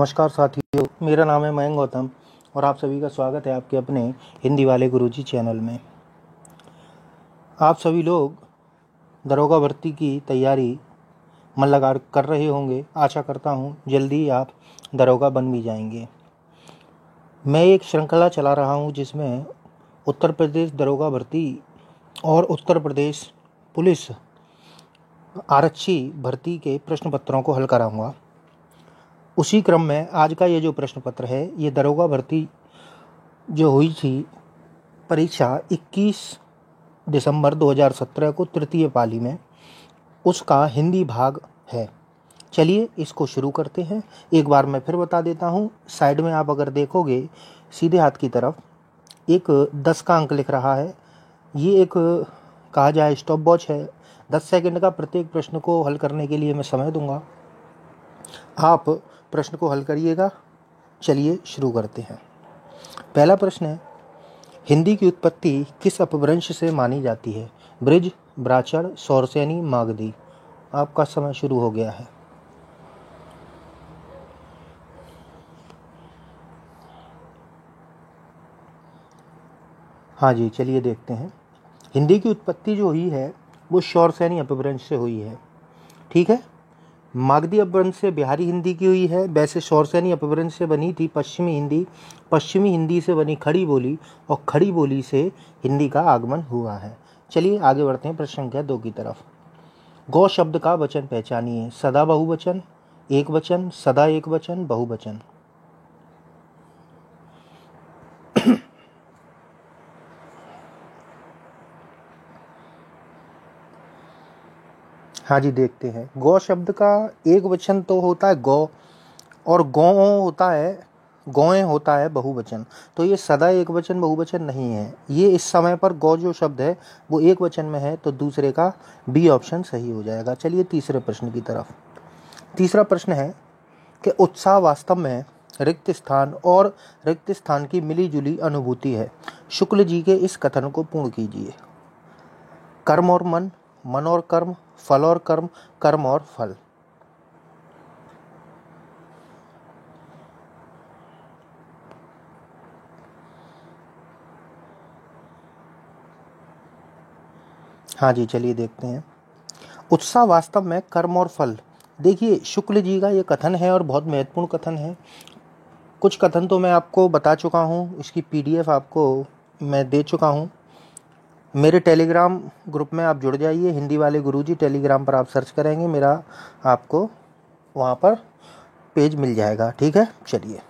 नमस्कार साथियों, मेरा नाम है मयंक गौतम और आप सभी का स्वागत है आपके अपने हिंदी वाले गुरुजी चैनल में। आप सभी लोग दरोगा भर्ती की तैयारी मन लगा कर रहे होंगे। आशा करता हूँ जल्दी ही आप दरोगा बन भी जाएंगे। मैं एक श्रृंखला चला रहा हूँ जिसमें उत्तर प्रदेश दरोगा भर्ती और उत्तर प्रदेश पुलिस आरक्षी भर्ती के प्रश्न पत्रों को हल कराऊंगा। उसी क्रम में आज का ये जो प्रश्न पत्र है, ये दरोगा भर्ती जो हुई थी परीक्षा 21 दिसंबर 2017 को तृतीय पाली में, उसका हिंदी भाग है। चलिए इसको शुरू करते हैं। एक बार मैं फिर बता देता हूँ। साइड में आप अगर देखोगे सीधे हाथ की तरफ एक 10 का अंक लिख रहा है। ये एक कहा जाए स्टॉप वॉच है। 10 सेकंड का प्रत्येक प्रश्न को हल करने के लिए मैं समय दूंगा। आप प्रश्न को हल करिएगा। चलिए शुरू करते हैं। पहला प्रश्न है, हिंदी की उत्पत्ति किस अपभ्रंश से मानी जाती है? ब्रिज, ब्राचड़, सौरसेनी, मागधी। आपका समय शुरू हो गया है। हाँ जी, चलिए देखते हैं। हिंदी की उत्पत्ति जो हुई है वो सौरसेनी अपभ्रंश से हुई है। ठीक है। मागधी अपभ्रंश से बिहारी हिंदी की हुई है। वैसे सौरसेनी अपभ्रंश से बनी थी पश्चिमी हिंदी। पश्चिमी हिंदी से बनी खड़ी बोली और खड़ी बोली से हिंदी का आगमन हुआ है। चलिए आगे बढ़ते हैं प्रश्न संख्या 2 की तरफ। गौ शब्द का वचन पहचानिए। सदा बहुवचन, एक वचन, सदा एक वचन, बहुवचन। हाँ जी, देखते हैं। गौ शब्द का एक वचन तो होता है गौ, और गौ होता है, गौएं होता है बहुवचन। तो ये सदा एक वचन बहुवचन नहीं है। ये इस समय पर गौ जो शब्द है वो एक वचन में है, तो दूसरे का बी ऑप्शन सही हो जाएगा। चलिए तीसरे प्रश्न की तरफ। तीसरा प्रश्न है कि उत्साह वास्तव में रिक्त स्थान और रिक्त स्थान की मिली जुली अनुभूति है। शुक्ल जी के इस कथन को पूर्ण कीजिए। कर्म और मन, मन और कर्म, फल और कर्म, कर्म और फल। हाँ जी, चलिए देखते हैं। उत्साह वास्तव में कर्म और फल। देखिए शुक्ल जी का ये कथन है और बहुत महत्वपूर्ण कथन है। कुछ कथन तो मैं आपको बता चुका हूँ, इसकी पीडीएफ आपको मैं दे चुका हूँ। मेरे टेलीग्राम ग्रुप में आप जुड़ जाइए। हिंदी वाले गुरुजी टेलीग्राम पर आप सर्च करेंगे, मेरा आपको वहाँ पर पेज मिल जाएगा। ठीक है। चलिए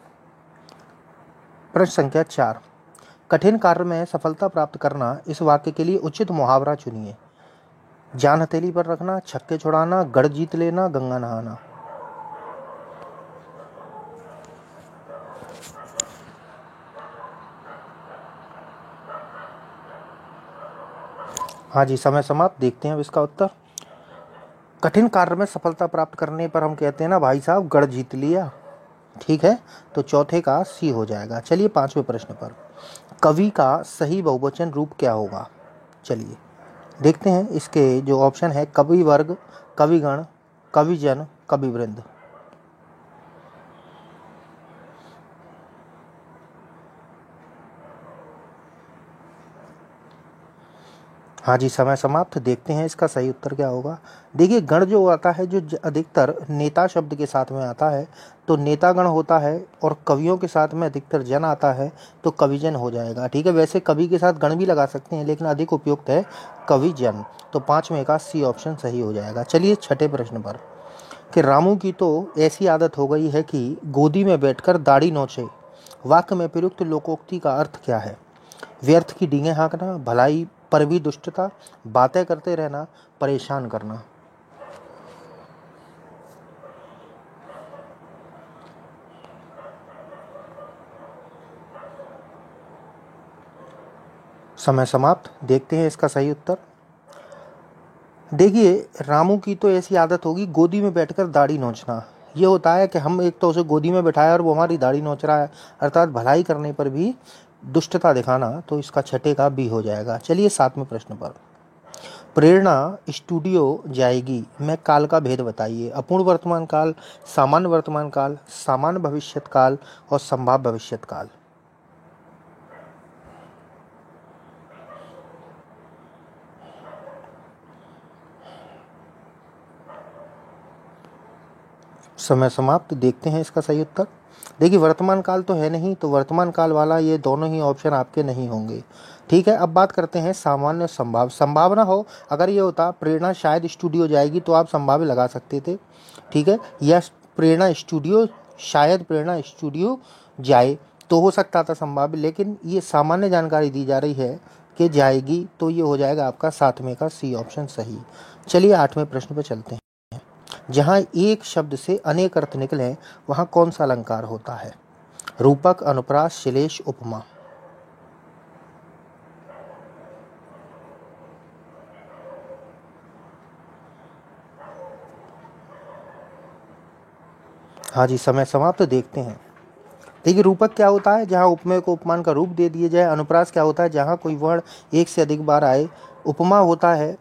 प्रश्न संख्या 4। कठिन कार्य में सफलता प्राप्त करना, इस वाक्य के लिए उचित मुहावरा चुनिए। जान हथेली पर रखना, छक्के छुड़ाना, गढ़ जीत लेना, गंगा नहाना। हाँ जी, समय समाप्त। देखते हैं अब इसका उत्तर। कठिन कार्य में सफलता प्राप्त करने पर हम कहते हैं ना भाई साहब गढ़ जीत लिया। ठीक है, तो चौथे का सी हो जाएगा। चलिए पांचवें प्रश्न पर। कवि का सही बहुवचन रूप क्या होगा? चलिए देखते हैं। इसके जो ऑप्शन है, कवि वर्ग, कविगण, कविजन, कविवृंद। हाँ जी, समय समाप्त। देखते हैं इसका सही उत्तर क्या होगा। देखिए गण जो आता है, जो अधिकतर नेता शब्द के साथ में आता है, तो नेतागण होता है, और कवियों के साथ में अधिकतर जन आता है, तो कविजन हो जाएगा। ठीक है। वैसे कवि के साथ गण भी लगा सकते हैं, लेकिन अधिक उपयुक्त है कविजन। तो पांचवें का सी ऑप्शन सही हो जाएगा। चलिए छठे प्रश्न पर। कि रामू की तो ऐसी आदत हो गई है कि गोदी में बैठकर दाढ़ी नोचे। वाक्य में प्रयुक्त लोकोक्ति का अर्थ क्या है? व्यर्थ की डींगे हाँकना, भलाई पर भी दुष्टता, बातें करते रहना, परेशान करना। समय समाप्त। देखते हैं इसका सही उत्तर। देखिए रामू की तो ऐसी आदत होगी गोदी में बैठकर दाढ़ी नोचना। ये होता है कि हम एक तो उसे गोदी में बैठाया और वो हमारी दाढ़ी नोच रहा है, अर्थात भलाई करने पर भी दुष्टता दिखाना। तो इसका छठे का बी हो जाएगा। चलिए सातवें प्रश्न पर। प्रेरणा स्टूडियो जाएगी में काल का भेद बताइए। अपूर्ण वर्तमान काल, सामान्य वर्तमान काल, सामान्य भविष्यत काल और संभाव्य भविष्यत काल। समय समाप्त। देखते हैं इसका सही उत्तर। देखिए वर्तमान काल तो है नहीं, तो वर्तमान काल वाला ये दोनों ही ऑप्शन आपके नहीं होंगे। ठीक है, अब बात करते हैं सामान्य और संभाव्य। संभावना हो, अगर ये होता प्रेरणा शायद स्टूडियो जाएगी तो आप संभाव्य लगा सकते थे। ठीक है, या प्रेरणा स्टूडियो, शायद प्रेरणा स्टूडियो जाए तो हो सकता था संभाव्य, लेकिन ये सामान्य जानकारी दी जा रही है कि जाएगी, तो ये हो जाएगा आपका 7वें का सी ऑप्शन सही। चलिए 8वें प्रश्न पर चलते हैं। जहाँ एक शब्द से अनेक अर्थ निकले वहाँ कौन सा अलंकार होता है? रूपक, अनुप्रास, श्लेष, उपमा। हाँ जी, समय समाप्त। तो देखते हैं। देखिए रूपक क्या होता है? जहाँ उपमेय को उपमान का रूप दे दिया जाए। अनुप्रास क्या होता है? जहाँ कोई वर्ण एक से अधिक बार आए। उपमा होता है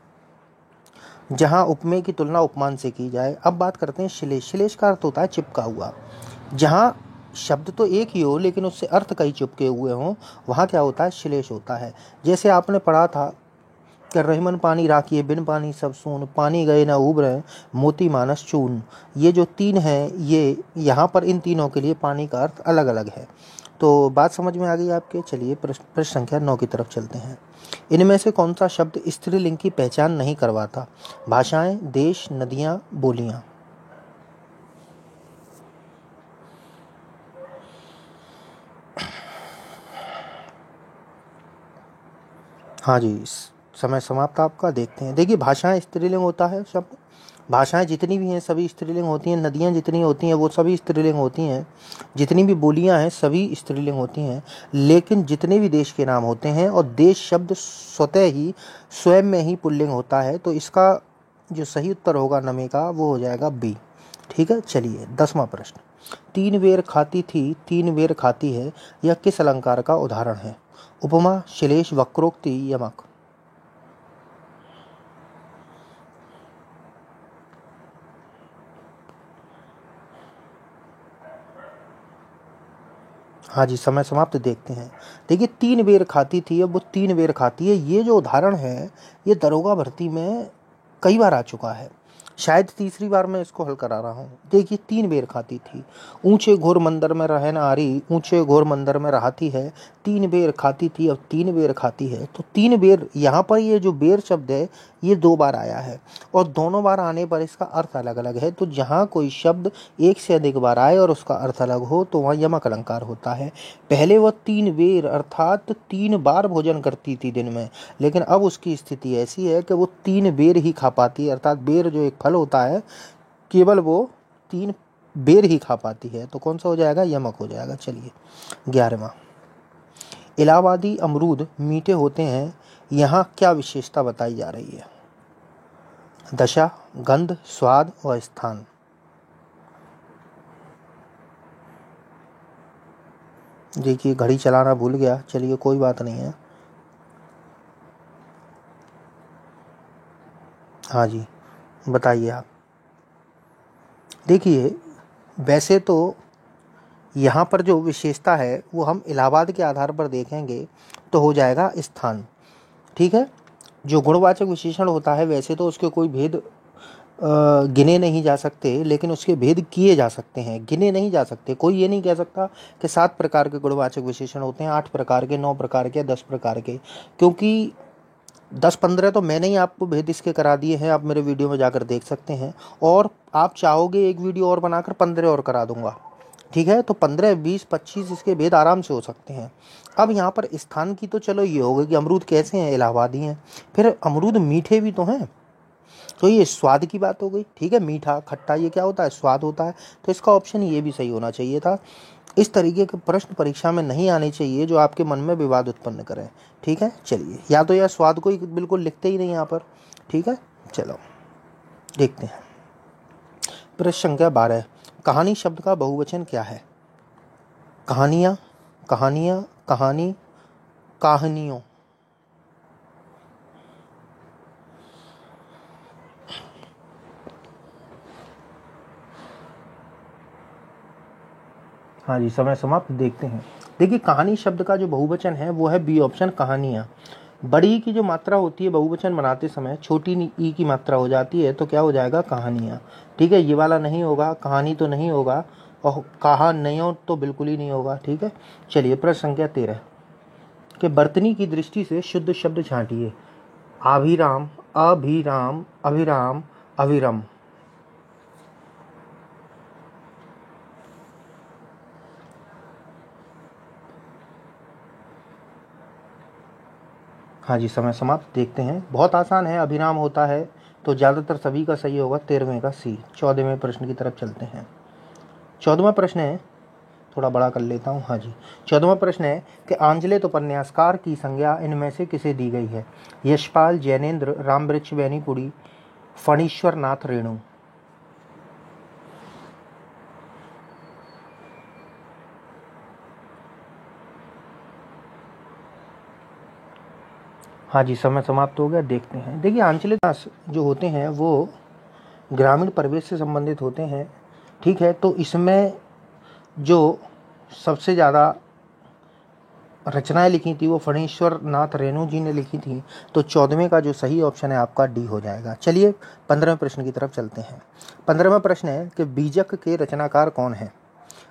जहाँ उपमेय की तुलना उपमान से की जाए। अब बात करते हैं श्लेष। श्लेष का अर्थ होता है चिपका हुआ। जहाँ शब्द तो एक ही हो लेकिन उससे अर्थ कई चिपके हुए हों, वहाँ क्या होता है? श्लेष होता है। जैसे आपने पढ़ा था कि रहीमन पानी राखिए, बिन पानी सब सून, पानी गए ना उबरे, मोती मानस चून। ये जो तीन हैं, ये यहाँ पर इन तीनों के लिए पानी का अर्थ अलग अलग है। तो बात समझ में आ गई आपके? चलिए प्रश्न संख्या 9 की तरफ चलते हैं। इनमें से कौन सा शब्द स्त्रीलिंग की पहचान नहीं करवाता? भाषाएं, देश, नदियां, बोलियां। हाँ जी, समय समाप्त आपका। देखते हैं। देखिए भाषाएं स्त्रीलिंग होता है शब्द। भाषाएं जितनी भी हैं सभी स्त्रीलिंग होती हैं। नदियां जितनी होती हैं वो सभी स्त्रीलिंग होती हैं। जितनी भी बोलियां हैं सभी स्त्रीलिंग होती हैं। लेकिन जितने भी देश के नाम होते हैं, और देश शब्द स्वतः ही स्वयं में ही पुल्लिंग होता है, तो इसका जो सही उत्तर होगा नमे का वो हो जाएगा बी। ठीक है, चलिए 10वां प्रश्न। तीन बेर खाती थी, तीन बेर खाती है, यह किस अलंकार का उदाहरण है? उपमा, श्लेष, वक्रोक्ति, यमक। हाँ जी, समय समाप्त। देखते हैं। देखिए तीन बेर खाती थी, अब वो तीन बेर खाती है, ये जो उदाहरण है ये दरोगा भर्ती में कई बार आ चुका है। शायद तीसरी बार मैं इसको हल करा रहा हूँ। देखिए तीन बेर खाती थी। ऊंचे घोर मंदिर में रहे नारी, ऊंचे घोर मंदिर में रहती है। तीन बेर खाती थी, अब तीन बेर खाती है, तो तीन बेर यहाँ पर ये जो बेर शब्द है ये 2 बार आया है, और दोनों बार आने पर इसका अर्थ अलग अलग है। तो जहाँ कोई शब्द एक से अधिक बार आए और उसका अर्थ अलग हो तो वहाँ यमक अलंकार होता है। पहले वह तीन बेर अर्थात 3 बार भोजन करती थी दिन में, लेकिन अब उसकी स्थिति ऐसी है कि वो 3 बेर ही खा पाती है। अर्थात बेर जो एक फल होता है, केवल वो 3 बेर ही खा पाती है। तो कौन सा हो जाएगा? यमक हो जाएगा। चलिए 11वां। इलाहाबादी अमरूद मीठे होते हैं, यहाँ क्या विशेषता बताई जा रही है? दशा, गंध, स्वाद और स्थान। देखिए घड़ी चलाना भूल गया, चलिए कोई बात नहीं है। हाँ जी, बताइए आप। देखिए वैसे तो यहाँ पर जो विशेषता है वो हम इलाहाबाद के आधार पर देखेंगे तो हो जाएगा स्थान। ठीक है, जो गुणवाचक विशेषण होता है वैसे तो उसके कोई भेद गिने नहीं जा सकते, लेकिन उसके भेद किए जा सकते हैं, गिने नहीं जा सकते। कोई ये नहीं कह सकता कि 7 प्रकार के गुणवाचक विशेषण होते हैं, 8 प्रकार के, 9 प्रकार के, 10 प्रकार के, क्योंकि 10-15 तो मैंने ही आपको भेद इसके करा दिए हैं। आप मेरे वीडियो में जाकर देख सकते हैं, और आप चाहोगे एक वीडियो और बनाकर 15 और करा दूंगा। ठीक है, तो 15, 20, 25 इसके भेद आराम से हो सकते हैं। अब यहाँ पर स्थान की तो चलो ये होगा कि अमरूद कैसे हैं? इलाहाबादी हैं। फिर अमरूद मीठे भी तो हैं, तो ये स्वाद की बात हो गई। ठीक है, मीठा खट्टा ये क्या होता है? स्वाद होता है। तो इसका ऑप्शन ये भी सही होना चाहिए था। इस तरीके के प्रश्न परीक्षा में नहीं आने चाहिए जो आपके मन में विवाद उत्पन्न करें। ठीक है, चलिए या तो यह स्वाद को ही बिल्कुल लिखते ही नहीं यहाँ पर। ठीक है, चलो देखते हैं। प्रश्न संख्या 12। कहानी शब्द का बहुवचन क्या है? कहानियाँ, कहानियाँ, कहानी, कहानियों। हाँ जी, समय समाप्त। देखते हैं, देखिए कहानी शब्द का जो बहुवचन है वो है बी ऑप्शन, कहानियाँ। बड़ी ई की जो मात्रा होती है बहुवचन बनाते समय छोटी ई की मात्रा हो जाती है, तो क्या हो जाएगा, कहानियाँ। ठीक है, ये वाला नहीं होगा, कहानी तो नहीं होगा, और कहानियों तो बिल्कुल ही नहीं होगा। ठीक है, चलिए प्रश्न संख्या 13 कि बर्तनी की दृष्टि से शुद्ध शब्द छांटिए। अभिराम, अभिराम, अभिराम, अभिरम। हाँ जी, समय समाप्त। देखते हैं, बहुत आसान है, अभिराम होता है तो ज़्यादातर सभी का सही होगा। 13वें का सी। 14वें प्रश्न की तरफ चलते हैं। 14वां प्रश्न है, थोड़ा बड़ा कर लेता हूँ। हाँ जी, 14वां प्रश्न है कि आंजलेय उपन्यासकार की संज्ञा इनमें से किसे दी गई है। यशपाल, जैनेन्द्र, रामवृक्ष बैनीपुरी, फणीश्वर नाथ रेणु। हाँ जी, समय समाप्त हो गया। देखते हैं, देखिए आंचलिक दास जो होते हैं वो ग्रामीण परिवेश से संबंधित होते हैं। ठीक है, तो इसमें जो सबसे ज़्यादा रचनाएं लिखी थी वो फणीश्वर नाथ रेणु जी ने लिखी थी। तो 14वें का जो सही ऑप्शन है आपका डी हो जाएगा। चलिए 15वें प्रश्न की तरफ चलते हैं। 15वां प्रश्न है कि बीजक के रचनाकार कौन है।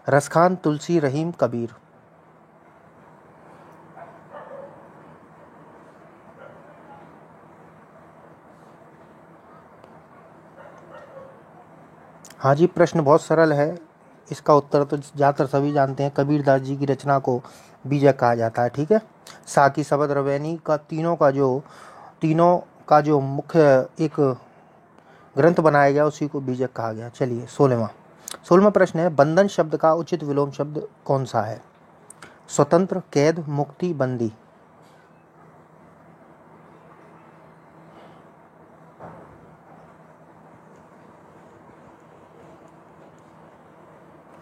रसखान, तुलसी, रहीम, कबीर। हाँ जी, प्रश्न बहुत सरल है, इसका उत्तर तो ज़्यादातर सभी जानते हैं। कबीरदास जी की रचना को बीजक कहा जाता है। ठीक है, साकी, शबद, रवैनी का तीनों का जो मुख्य एक ग्रंथ बनाया गया उसी को बीजक कहा गया। चलिए 16वां प्रश्न है, बंधन शब्द का उचित विलोम शब्द कौन सा है। स्वतंत्र, कैद, मुक्ति, बंदी।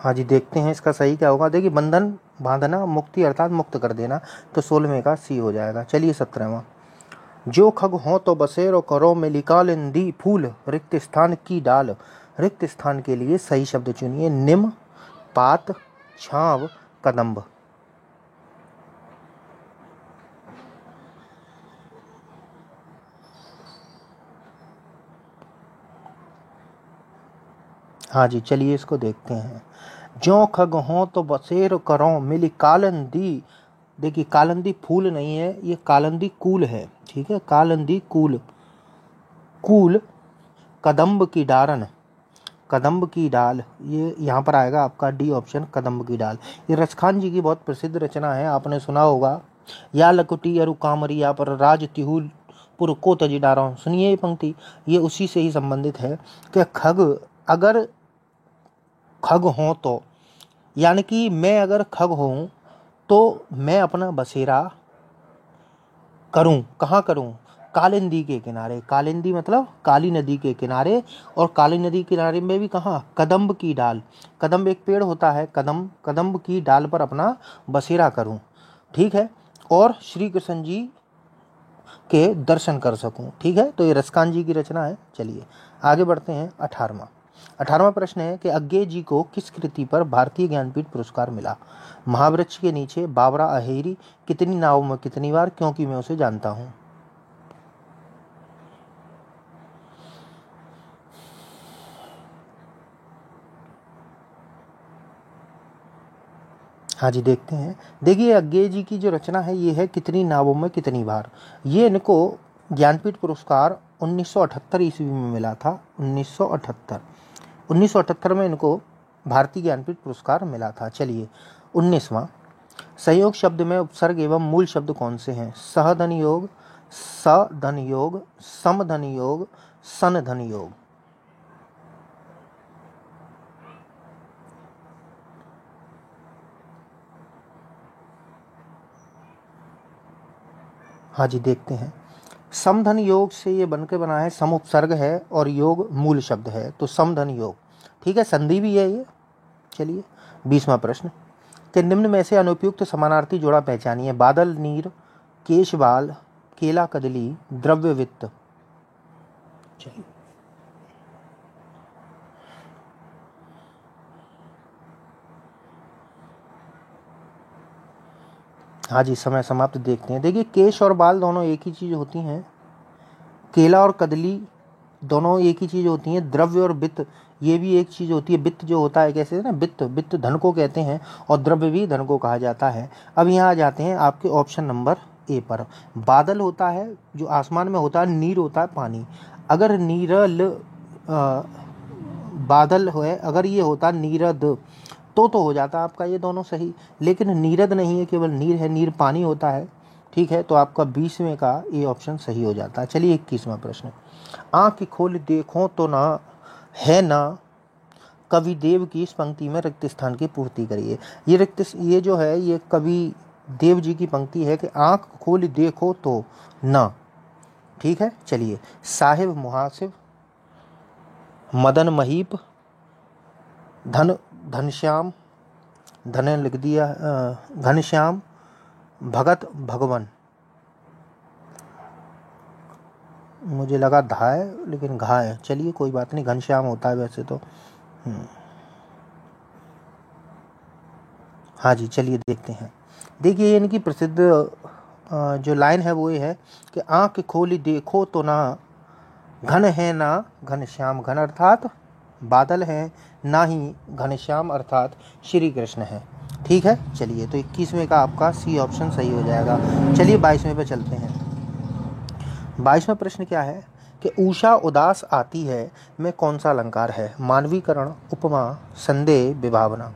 हाँ जी, देखते हैं इसका सही क्या होगा। देखिए बंधन बांधना, मुक्ति अर्थात मुक्त कर देना, तो 16वें का सी हो जाएगा। चलिए 17वां, जो खग हो तो बसेरो करो में निकालिंदी फूल रिक्त स्थान की डाल। रिक्त स्थान के लिए सही शब्द चुनिए। निम, पात, छाव, कदम्ब। हाँ जी, चलिए इसको देखते हैं। जो खग हो तो बसेर करो मिली कालंदी। देखिए कालंदी फूल नहीं है, ये कालंदी कूल है। ठीक है, कालंदी कूल, कूल कदम्ब की डारन, कदम्ब की डाल, ये यहाँ पर आएगा आपका डी ऑप्शन, कदम्ब की डाल। ये रसखान जी की बहुत प्रसिद्ध रचना है, आपने सुना होगा। या लकुटी अरु कामरी या पर राज तिहुल पुर को तजी डारा। सुनिए ये पंक्ति, ये उसी से ही संबंधित है कि खग, अगर खग हों तो, यानी कि मैं अगर खग हूँ तो मैं अपना बसेरा करूं, कहाँ करूं, कालिंदी के किनारे। कालिंदी मतलब काली नदी के किनारे, और काली नदी के किनारे में भी कहाँ, कदम्ब की डाल। कदम्ब एक पेड़ होता है, कदम्ब की डाल पर अपना बसेरा करूं। ठीक है, और श्री कृष्ण जी के दर्शन कर सकूं। ठीक है, तो ये रसकान जी की रचना है। चलिए आगे बढ़ते हैं। 18वां प्रश्न है कि अज्ञे जी को किस कृति पर भारतीय ज्ञानपीठ पुरस्कार मिला। महावृक्ष के नीचे, बाबरा अहेरी, कितनी नावों में कितनी बार, क्योंकि मैं उसे जानता हूं। हाँ जी, देखते हैं। देखिए अज्ञे जी की जो रचना है ये है कितनी नावों में कितनी बार। ये इनको ज्ञानपीठ पुरस्कार 1978 ईस्वी में मिला था। 1978 में इनको भारतीय ज्ञानपीठ पुरस्कार मिला था। चलिए 19वां, संयोग शब्द में उपसर्ग एवं मूल शब्द कौन से हैं। सहधन योग, सधन योग, समधन योग, सनधन योग। हाँ जी, देखते हैं। समधन योग से ये बनकर बना है, सम उपसर्ग है और योग मूल शब्द है, तो समधन योग। ठीक है, संधि भी है ये। चलिए 20वां प्रश्न कि निम्न में से अनुपयुक्त समानार्थी जोड़ा पहचानिए। बादल नीर, केशवाल, केला कदली, द्रव्य वित्त। चलिए हाँ जी, समय समाप्त। देखते हैं। देखिए, केश और बाल दोनों एक ही चीज़ होती हैं। केला और कदली दोनों एक ही चीज़ होती हैं। द्रव्य और वित्त ये भी एक चीज़ होती है। वित्त जो होता है कैसे ना, वित्त वित्त धन को कहते हैं और द्रव्य भी धन को कहा जाता है। अब यहाँ आ जाते हैं आपके ऑप्शन नंबर ए पर। बादल होता है जो आसमान में होता है, नीर होता है पानी। अगर नीरल बादल है, अगर ये होता नीरद तो हो जाता आपका ये दोनों सही, लेकिन नीरद नहीं है, केवल नीर है, नीर पानी होता है। ठीक है, तो आपका 20वें का ये ऑप्शन सही हो जाता है। चलिए 21वां प्रश्न। आँख खोल देखो तो ना है ना, कवि देव की इस पंक्ति में रिक्त स्थान की पूर्ति करिए। ये जो है ये कवि देव जी की पंक्ति है कि आँख खोल देखो तो ना। ठीक है, चलिए। साहिब मुहासिब, मदन महीप, घनश्याम, धन लिख दिया, घनश्याम, भगत भगवन। मुझे लगा धा है लेकिन घा है। चलिए कोई बात नहीं, घनश्याम होता है वैसे तो। हाँ जी, चलिए देखते हैं। देखिए, इनकी प्रसिद्ध जो लाइन है वो ये है कि आँख खोली देखो तो ना घन है ना घनश्याम, घन अर्थात बादल है, ना ही घनश्याम अर्थात श्री कृष्ण है। ठीक है, चलिए। तो 21वें का आपका सी ऑप्शन सही हो जाएगा। चलिए 22वें पे चलते हैं। 22वां प्रश्न क्या है कि उषा उदास आती है में कौन सा अलंकार है? मानवीकरण, उपमा, संदेह, विभावना।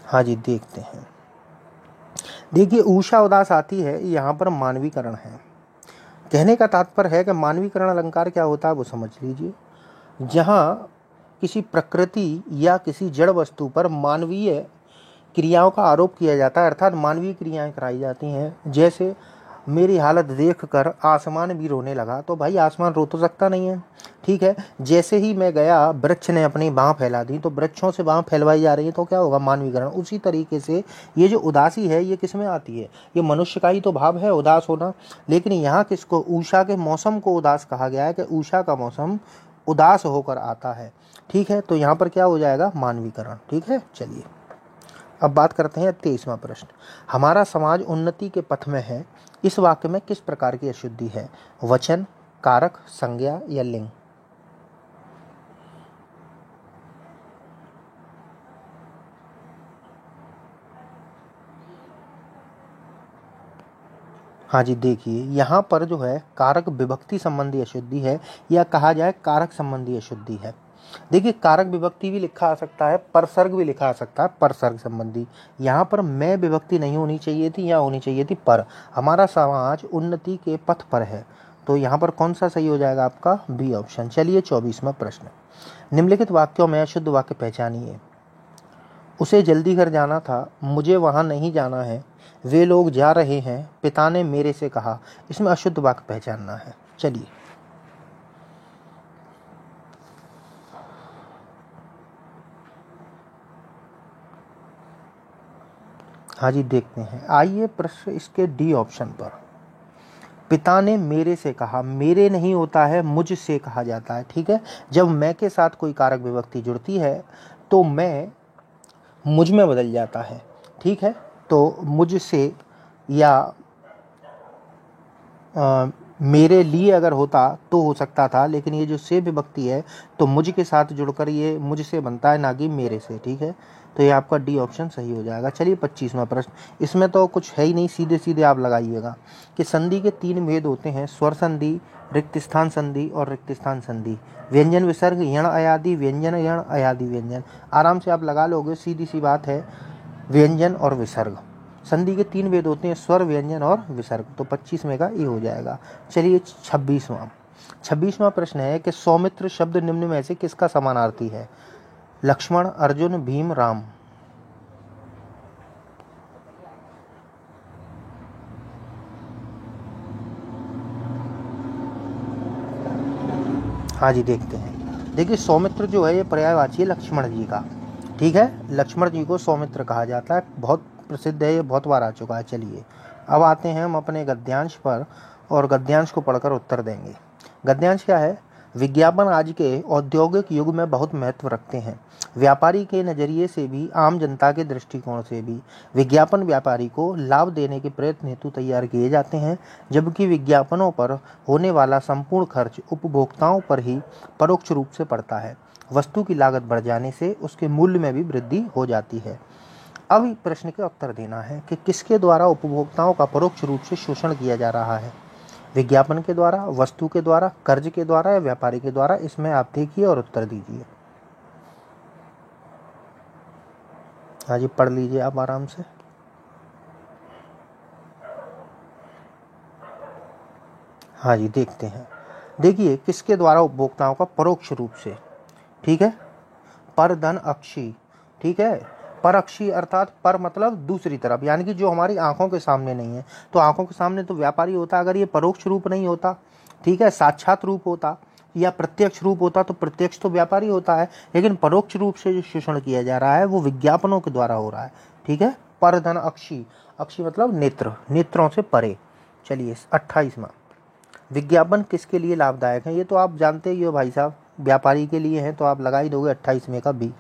हाँ जी, देखते हैं। देखिए, उषा उदास आती है, यहाँ पर मानवीकरण है। कहने का तात्पर्य है कि मानवीकरण अलंकार क्या होता है वो समझ लीजिए। जहाँ किसी प्रकृति या किसी जड़ वस्तु पर मानवीय क्रियाओं का आरोप किया जाता है, अर्थात मानवीय क्रियाएं कराई जाती हैं। जैसे मेरी हालत देखकर आसमान भी रोने लगा, तो भाई आसमान रो तो सकता नहीं है। ठीक है, जैसे ही मैं गया, वृक्ष ने अपनी बाँह फैला दी, तो वृक्षों से बाँह फैलवाई जा रही है, तो क्या होगा? मानवीकरण। उसी तरीके से ये जो उदासी है ये किस में आती है? ये मनुष्य का ही तो भाव है उदास होना। लेकिन यहाँ किसको? उषा के मौसम को उदास कहा गया है कि उषा का मौसम उदास होकर आता है। ठीक है, तो यहाँ पर क्या हो जाएगा? मानवीकरण। ठीक है, चलिए अब बात करते हैं 23वां प्रश्न। हमारा समाज उन्नति के पथ में है, इस वाक्य में किस प्रकार की अशुद्धि है? वचन, कारक, संज्ञा या लिंग? हाँ जी, देखिए यहाँ पर जो है कारक विभक्ति संबंधी अशुद्धि है, या कहा जाए कारक संबंधी अशुद्धि है। देखिए, कारक विभक्ति भी लिखा आ सकता है, परसर्ग भी लिखा आ सकता है, परसर्ग संबंधी। यहाँ पर मैं विभक्ति नहीं होनी चाहिए थी, या होनी चाहिए थी पर। हमारा समाज उन्नति के पथ पर है, तो यहाँ पर कौन सा सही हो जाएगा? आपका बी ऑप्शन। चलिए 24वां प्रश्न। निम्नलिखित वाक्यों में अशुद्ध वाक्य पहचानिए। उसे जल्दी घर जाना था, मुझे वहाँ नहीं जाना है, वे लोग जा रहे हैं, पिता ने मेरे से कहा। इसमें अशुद्ध वाक्य पहचानना है। चलिए हाँ जी, देखते हैं। आइए प्रश्न इसके डी ऑप्शन पर। पिता ने मेरे से कहा, मेरे नहीं होता है, मुझसे कहा जाता है। ठीक है, जब मैं के साथ कोई कारक विभक्ति जुड़ती है तो मैं मुझ में बदल जाता है। ठीक है, तो मुझसे या मेरे लिए अगर होता तो हो सकता था, लेकिन ये जो से विभक्ति है तो मुझ के साथ जुड़कर ये मुझसे बनता है, ना कि मेरे से। ठीक है, तो ये आपका डी ऑप्शन सही हो जाएगा। चलिए 25वां प्रश्न। इसमें तो कुछ है ही नहीं, सीधे सीधे आप लगाइएगा कि संधि के 3 भेद होते हैं: स्वर संधि, रिक्त स्थान संधि और रिक्त स्थान संधि। व्यंजन विसर्ग, यण अयादि, व्यंजन यण अयादि व्यंजन। आराम से आप लगा लोगे, सीधी सी बात है। व्यंजन और विसर्ग, संधि के 3 भेद होते हैं: स्वर, व्यंजन और विसर्ग। तो 25वें का ये हो जाएगा। चलिए 26वां प्रश्न है कि सौमित्र शब्द निम्न में से किसका समानार्थी है? लक्ष्मण, अर्जुन, भीम, राम। हाँ जी, देखते हैं। देखिए, सौमित्र जो है ये पर्यायवाची है लक्ष्मण जी का। ठीक है, लक्ष्मण जी को सौमित्र कहा जाता है, बहुत प्रसिद्ध है, ये बहुत बार आ चुका है। चलिए अब आते हैं हम अपने गद्यांश पर, और गद्यांश को पढ़कर उत्तर देंगे। गद्यांश क्या है? विज्ञापन आज के औद्योगिक युग में बहुत महत्व रखते हैं। व्यापारी के नजरिए से भी, आम जनता के दृष्टिकोण से भी विज्ञापन व्यापारी को लाभ देने के प्रयत्न हेतु तैयार किए जाते हैं, जबकि विज्ञापनों पर होने वाला संपूर्ण खर्च उपभोक्ताओं पर ही परोक्ष रूप से पड़ता है। वस्तु की लागत बढ़ जाने से उसके मूल्य में भी वृद्धि हो जाती है। अब प्रश्न का उत्तर देना है कि किसके द्वारा उपभोक्ताओं का परोक्ष रूप से शोषण किया जा रहा है। विज्ञापन के द्वारा, वस्तु के द्वारा, कर्ज के द्वारा या व्यापारी के द्वारा। इसमें आप देखिए और उत्तर दीजिए। हाँ जी, पढ़ लीजिए आप आराम से। हाँ जी, देखते हैं। देखिए, किसके द्वारा उपभोक्ताओं का परोक्ष रूप से, ठीक है, पर धन अक्षी, ठीक है। पर अक्षी अर्थात पर मतलब दूसरी तरफ, यानी कि जो हमारी आंखों के सामने नहीं है। तो आंखों के सामने तो व्यापारी होता, अगर ये परोक्ष रूप नहीं होता, ठीक है, साक्षात रूप होता या प्रत्यक्ष रूप होता तो प्रत्यक्ष तो व्यापारी होता है, लेकिन परोक्ष रूप से जो शोषण किया जा रहा है वो विज्ञापनों के द्वारा हो रहा है, ठीक है। पर धन अक्षी, अक्षी मतलब नेत्र, नेत्रों से परे। चलिए 28वां, विज्ञापन किसके लिए लाभदायक है। ये तो आप जानते ही हो भाई साहब, व्यापारी के लिए है, तो आप लगा ही दोगे 28वें का बी।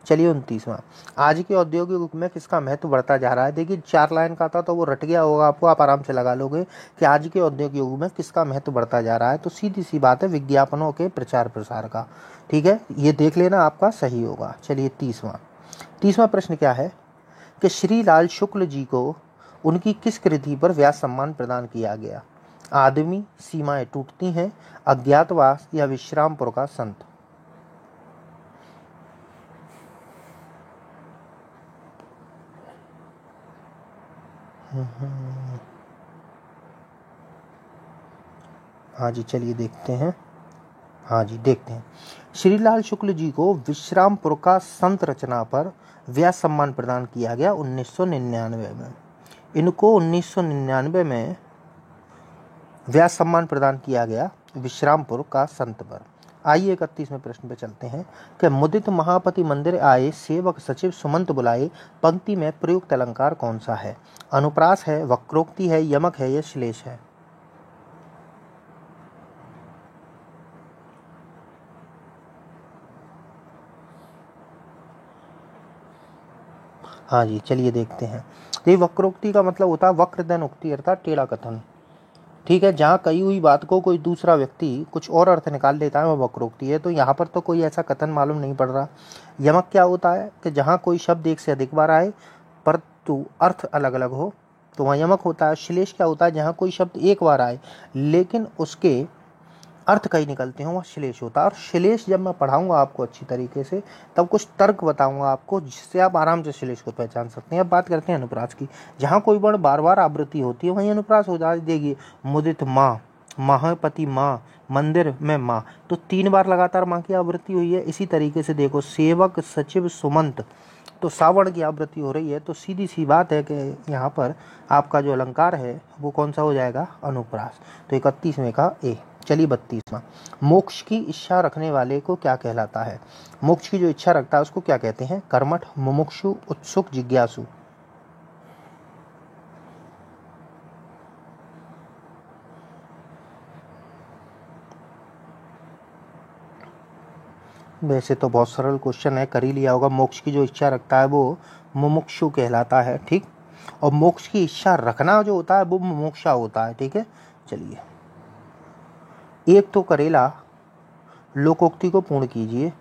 चलिए 29वां, आज के औद्योगिक युग में किसका महत्व बढ़ता जा रहा है। देखिए 4 लाइन का था तो वो रट गया होगा आपको, आप आराम से लगा लोगे कि आज के औद्योगिक युग में किसका महत्व बढ़ता जा रहा है। तो सीधी सी बात है, विज्ञापनों के प्रचार प्रसार का, ठीक है। ये देख लेना, आपका सही होगा। चलिए 30वां प्रश्न क्या है कि श्री लाल शुक्ल जी को उनकी किस कृति पर व्यास सम्मान प्रदान किया गया। आदमी, सीमाएं टूटती हैं, अज्ञातवास या विश्रामपुर का संत। हाँ जी, चलिए देखते हैं। हाँ जी, देखते हैं। श्रीलाल शुक्ल जी को विश्रामपुर का संत रचना पर व्यास सम्मान प्रदान किया गया 1999 में। इनको 1999 में व्यास सम्मान प्रदान किया गया विश्रामपुर का संत पर। आइए 31वें प्रश्न पे चलते हैं कि मुदित महापति मंदिर आए, सेवक सचिव सुमंत बुलाए, पंक्ति में प्रयुक्त अलंकार कौन सा है। अनुप्रास है, वक्रोक्ति है, यमक है या श्लेष है। हाँ जी, चलिए देखते हैं। ये वक्रोक्ति का मतलब होता है वक्र धन उक्ति अर्थात टेढ़ा कथन, ठीक है। जहाँ कही हुई बात को कोई दूसरा व्यक्ति कुछ और अर्थ निकाल लेता है वो वक्रोक्ति है। तो यहाँ पर तो कोई ऐसा कथन मालूम नहीं पड़ रहा। यमक क्या होता है कि जहाँ कोई शब्द एक से अधिक बार आए परंतु अर्थ अलग अलग हो, तो वहाँ यमक होता है। श्लेष क्या होता है, जहाँ कोई शब्द एक बार आए लेकिन उसके अर्थ कहीं निकलते हो, वह श्लेष होता है। और श्लेष जब मैं पढ़ाऊंगा आपको अच्छी तरीके से, तब कुछ तर्क बताऊंगा आपको जिससे आप आराम से श्लेष को पहचान सकते हैं। अब बात करते हैं अनुप्रास की। जहाँ कोई वर्ण बार बार आवृत्ति होती है वहीं अनुप्रास हो जाएगी। मुदित माँ, महापति माँ, मंदिर में माँ, तो 3 बार लगातार माँ की आवृत्ति हुई है। इसी तरीके से देखो, सेवक सचिव सुमंत, तो सावर्ण की आवृत्ति हो रही है। तो सीधी सी बात है कि यहाँ पर आपका जो अलंकार है वो कौन सा हो जाएगा, अनुप्रास। तो 31वें का ए। चलिए 32वां, मोक्ष की इच्छा रखने वाले को क्या कहलाता है। मोक्ष की जो इच्छा रखता है उसको क्या कहते हैं। कर्मठ, मुमुक्षु, उत्सुक, जिज्ञासु। वैसे तो बहुत सरल क्वेश्चन है, कर ही लिया होगा। मोक्ष की जो इच्छा रखता है वो मुमुक्षु कहलाता है, ठीक। और मोक्ष की इच्छा रखना जो होता है वो मुमुक्षा होता है, ठीक है। चलिए, एक तो करेला लोकोक्ति को पूर्ण कीजिए।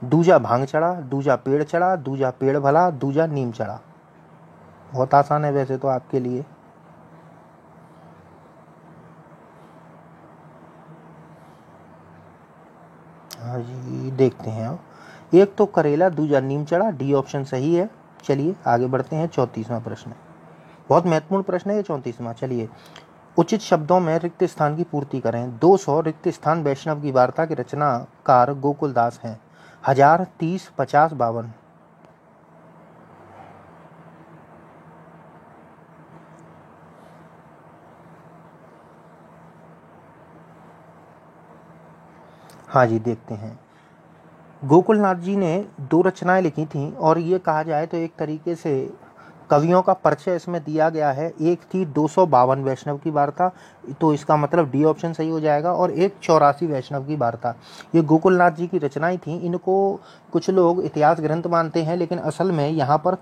दूजा भांग चढ़ा, दूजा पेड़ चढ़ा, दूजा पेड़ भला, दूजा नीम चढ़ा। बहुत आसान है वैसे तो आपके लिए। हाँ जी, देखते हैं अब। एक तो करेला, दूजा नीम चढ़ा, डी ऑप्शन सही है। चलिए आगे बढ़ते हैं। 34वां प्रश्न, बहुत महत्वपूर्ण प्रश्न है ये 34वां। चलिए, उचित शब्दों में रिक्त स्थान की पूर्ति करें। 200 रिक्त स्थान वैष्णव की वार्ता के रचनाकार गोकुलदास हैं। 1000, 30, 50, 52। हाँ जी, देखते हैं। गोकुलनाथ जी ने 2 रचनाएं लिखी थी और ये कहा जाए तो एक तरीके से कवियों का परिचय इसमें दिया गया है। एक थी 252 वैष्णव की वार्ता, तो इसका मतलब डी ऑप्शन सही हो जाएगा। और एक 84 वैष्णव की वार्ता, ये गोकुलनाथ जी की रचनाएं थी। इनको कुछ लोग इतिहास ग्रंथ मानते हैं, लेकिन असल में यहाँ पर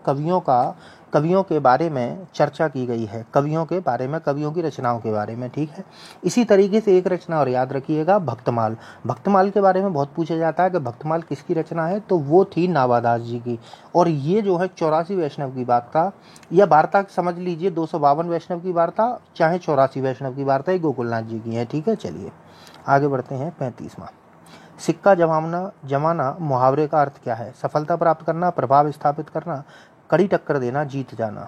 कवियों के बारे में चर्चा की गई है, कवियों के बारे में, कवियों की रचनाओं के बारे में। ठीक है, इसी तरीके से एक रचना और याद रखिएगा, भक्तमाल। भक्तमाल के बारे में बहुत पूछा जाता है कि भक्तमाल किसकी रचना है, तो वो थी नाभादास जी की। और ये जो है 84 वैष्णव की वार्ता, या वार्ता समझ लीजिए, 252 वैष्णव की वार्ता चाहे 84 वैष्णव की वार्ता, ये गोकुलनाथ जी की है। ठीक है, चलिए आगे बढ़ते हैं। 35वां, सिक्का जमाना मुहावरे का अर्थ क्या है? सफलता प्राप्त करना, प्रभाव स्थापित करना, कड़ी टक्कर देना, जीत जाना।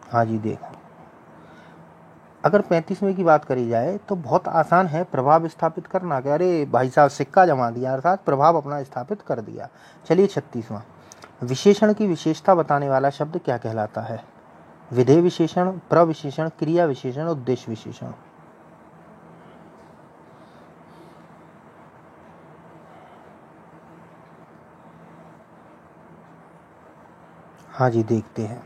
हाँ जी, देखो, अगर 35वें की बात करी जाए तो बहुत आसान है, प्रभाव स्थापित करना। कि अरे भाई साहब सिक्का जमा दिया, अर्थात प्रभाव अपना स्थापित कर दिया। चलिए 36वां, विशेषण की विशेषता बताने वाला शब्द क्या कहलाता है? विधेय विशेषण, प्रविशेषण, क्रिया विशेषण, उद्देश्य विशेषण। हाँ जी, देखते हैं।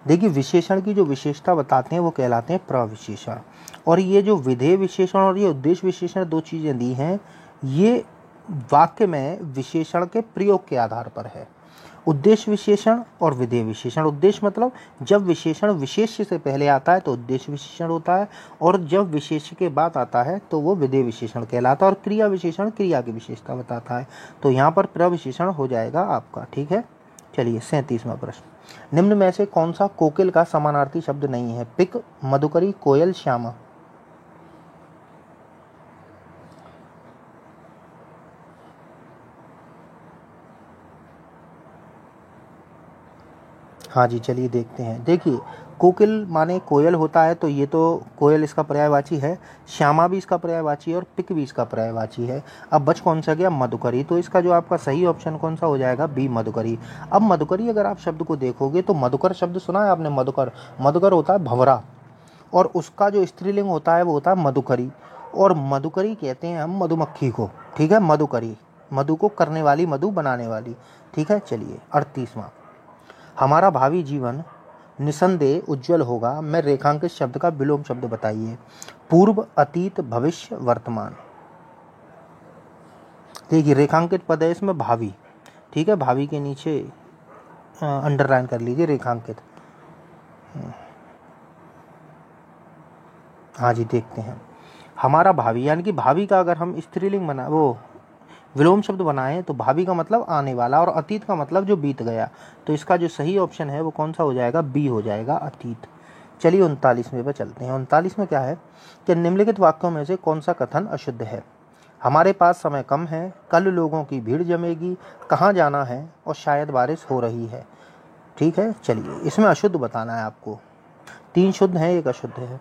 देखिए, विशेषण की जो विशेषता बताते हैं वो कहलाते हैं प्रविशेषण। और ये जो विधेय विशेषण और ये उद्देश्य विशेषण दो चीजें दी हैं, ये वाक्य में विशेषण के प्रयोग के आधार पर है। उद्देश्य विशेषण और विधेय विशेषण। उद्देश्य मतलब जब विशेषण विशेष्य से पहले आता है तो उद्देश्य विशेषण होता है, और जब विशेष्य के बाद आता है तो वो विधेय विशेषण कहलाता है। और क्रिया विशेषण क्रिया की विशेषता बताता है, तो यहाँ पर प्रविशेषण हो जाएगा आपका। ठीक है, चलिए 37वां प्रश्न, निम्न में से कौन सा कोकिल का समानार्थी शब्द नहीं है? पिक, मधुकरी, कोयल, श्यामा। हाँ जी, चलिए देखते हैं। देखिए, कोकिल माने कोयल होता है, तो ये तो कोयल इसका पर्यायवाची है। श्यामा भी इसका पर्यायवाची है, और पिक भी इसका पर्यायवाची है। अब बच कौन सा गया? मधुकरी। तो इसका जो आपका सही ऑप्शन कौन सा हो जाएगा? बी, मधुकरी। अब मधुकरी अगर आप शब्द को देखोगे तो मधुकर शब्द सुना है आपने? मधुकर, मधुकर होता है भंवरा, और उसका जो स्त्रीलिंग होता है वो होता है मधुकरी। और मधुकरी कहते हैं हम मधुमक्खी को। ठीक है, मधुकरी, मधु को करने वाली, मधु बनाने वाली। ठीक है, चलिए 38वां, हमारा भावी जीवन निसंदेह उज्जवल होगा में रेखांकित शब्द का विलोम शब्द बताइए। पूर्व, अतीत, भविष्य, वर्तमान। देखिए, रेखांकित पद है इसमें भावी। ठीक है, भावी के नीचे अंडरलाइन कर लीजिए रेखांकित। हाँ जी, देखते हैं। हमारा भावी, यानी कि भावी का अगर हम स्त्रीलिंग बना, वो विलोम शब्द बनाए, तो भावी का मतलब आने वाला, और अतीत का मतलब जो बीत गया। तो इसका जो सही ऑप्शन है वो कौन सा हो जाएगा? बी हो जाएगा, अतीत। चलिए 39वें पे चलते हैं। 39 में क्या है कि निम्नलिखित वाक्यों में से कौन सा कथन अशुद्ध है? हमारे पास समय कम है, कल लोगों की भीड़ जमेगी, कहाँ जाना है, और शायद बारिश हो रही है। ठीक है, चलिए इसमें अशुद्ध बताना है आपको। 3 शुद्ध है, 1 अशुद्ध है।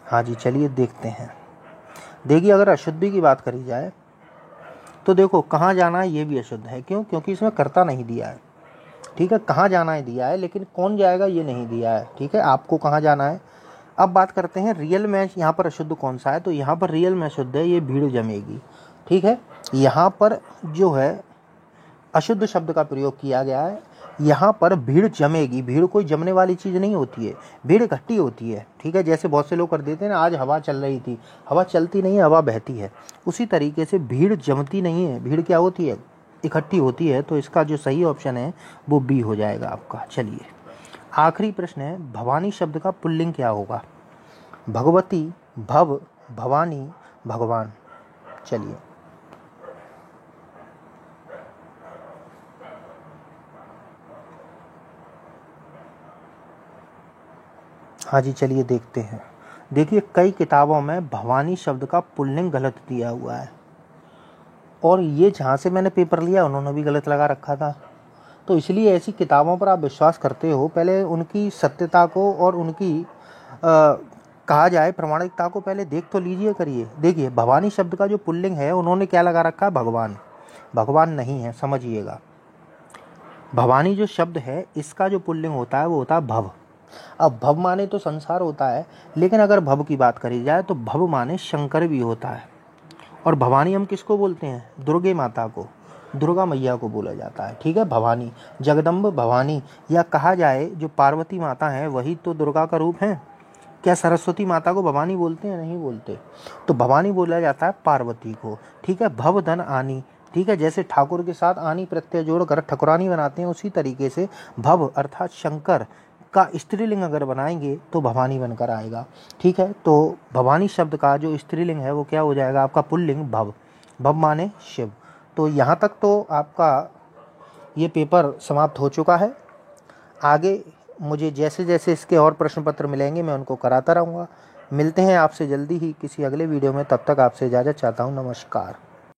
हाँ जी, चलिए देखते हैं। देखिए, अगर अशुद्धि की बात करी जाए तो देखो, कहाँ जाना है ये भी अशुद्ध है। क्यों? क्योंकि इसमें कर्ता नहीं दिया है। ठीक है, कहाँ जाना है दिया है, लेकिन कौन जाएगा ये नहीं दिया है। ठीक है, आपको कहाँ जाना है। अब बात करते हैं रियल में यहाँ पर अशुद्ध कौन सा है, तो यहाँ पर रियल में अशुद्ध है, ये भीड़ जमेगी। ठीक है, यहाँ पर जो है अशुद्ध शब्द का प्रयोग किया गया है। यहाँ पर भीड़ जमेगी, भीड़ कोई जमने वाली चीज़ नहीं होती है, भीड़ इकट्ठी होती है। ठीक है, जैसे बहुत से लोग कर देते हैं ना, आज हवा चल रही थी, हवा चलती नहीं है, हवा बहती है। उसी तरीके से भीड़ जमती नहीं है, भीड़ क्या होती है? इकट्ठी होती है। तो इसका जो सही ऑप्शन है वो बी हो जाएगा आपका। चलिए आखिरी प्रश्न है, भवानी शब्द का पुल्लिंग क्या होगा? भगवती, भव, भवानी, भगवान। चलिए हाँ जी, चलिए देखते हैं। देखिए, कई किताबों में भवानी शब्द का पुल्लिंग गलत दिया हुआ है, और ये जहाँ से मैंने पेपर लिया उन्होंने भी गलत लगा रखा था। तो इसलिए ऐसी किताबों पर आप विश्वास करते हो, पहले उनकी सत्यता को और उनकी कहा जाए प्रामाणिकता को पहले देख तो लीजिए, करिए। देखिए, भवानी शब्द का जो पुल्लिंग है उन्होंने क्या लगा रखा है? भगवान। भगवान नहीं है, समझिएगा। भवानी जो शब्द है इसका जो पुल्लिंग होता है वो होता है भव। अब भव माने तो संसार होता है, लेकिन अगर भव की बात करी जाए तो भव माने शंकर भी होता है। और भवानी हम किसको बोलते हैं? दुर्गे माता को, दुर्गा मैया को बोला जाता है। ठीक है, भवानी, जगदम्ब भवानी, या कहा जाए जो पार्वती माता है वही तो दुर्गा का रूप है। क्या सरस्वती माता को भवानी बोलते हैं? नहीं बोलते। तो भवानी बोला जाता है पार्वती को। ठीक है, भव धन आनी। ठीक है, जैसे ठाकुर के साथ आनी प्रत्यय जोड़कर ठकुरानी बनाते हैं, उसी तरीके से भव अर्थात शंकर का स्त्रीलिंग अगर बनाएंगे तो भवानी बनकर आएगा। ठीक है, तो भवानी शब्द का जो स्त्रीलिंग है वो क्या हो जाएगा? आपका पुल्लिंग भव। भव माने शिव। तो यहाँ तक तो आपका ये पेपर समाप्त हो चुका है। आगे मुझे जैसे जैसे इसके और प्रश्न पत्र मिलेंगे मैं उनको कराता रहूँगा। मिलते हैं आपसे जल्दी ही किसी अगले वीडियो में। तब तक आपसे इजाज़त चाहता हूँ। नमस्कार।